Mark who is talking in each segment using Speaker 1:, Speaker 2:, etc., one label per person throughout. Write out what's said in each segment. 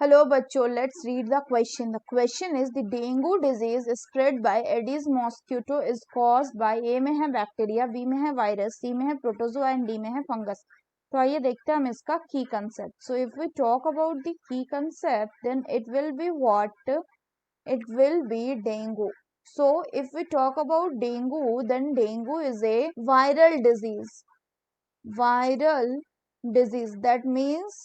Speaker 1: Hello बच्चों, let's read the question. The question is the dengue disease spread by Aedes mosquito is caused by A में है bacteria, B में है virus, C में है protozoa and D में है फंगस. तो आइए देखते हैं हम इसका की concept. So if we talk about the key concept, then it will be what? It will be dengue. So if we talk about dengue, then dengue is a viral disease. Viral disease, that means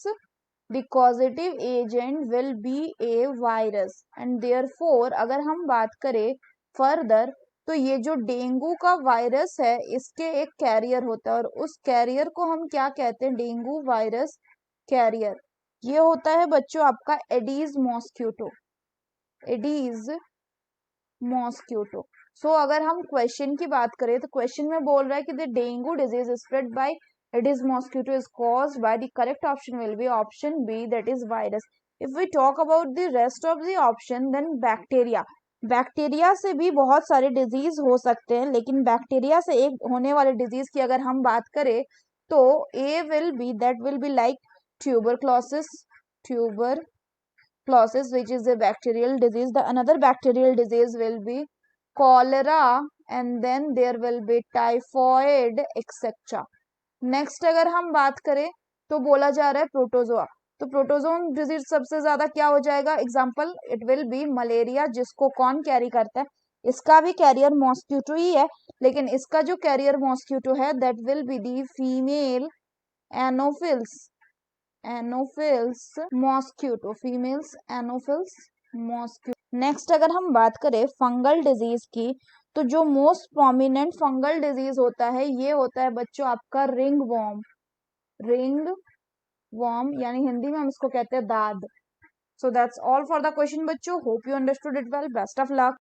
Speaker 1: the causative agent will be a virus and therefore अगर हम बात करें further तो ये जो dengue का virus है इसके एक कैरियर होता है और उस कैरियर को हम क्या कहते हैं? Dengue virus carrier. ये होता है बच्चों आपका Aedes mosquito. Aedes mosquito. So अगर हम क्वेश्चन की बात करें तो क्वेश्चन में बोल रहा है कि the dengue disease spread by Aedes mosquito is caused by, the correct option will be option B, that is virus. If we talk about the rest of the option, then bacteria. Bacteria से भी बहुत सारे disease हो सकते हैं, लेकिन bacteria से एक होने वाले डिजीज की अगर हम बात करें तो A will be, that will be like tuberculosis. Tuberculosis, which is a bacterial disease. The another bacterial disease will be cholera, and then there will be typhoid, etc. Next अगर हम बात करें तो बोला जा रहा है प्रोटोजोआ. तो प्रोटोजोन डिजीज सबसे ज्यादा क्या हो जाएगा? Example it will be malaria, जिसको कौन कैरी करता है? इसका भी कैरियर मॉस्क्यूटो ही है, लेकिन इसका जो कैरियर मॉस्क्यूटो है that will be the female Anopheles. Anopheles mosquito, females Anopheles mosquito. Next अगर हम बात करें फंगल डिजीज की तो जो मोस्ट प्रोमिनेंट फंगल डिजीज होता है ये होता है बच्चों आपका रिंग वॉर्म. रिंग वॉर्म यानी हिंदी में हम इसको कहते हैं दाद. So that's all for the question बच्चों. Hope you understood it well. Best of luck.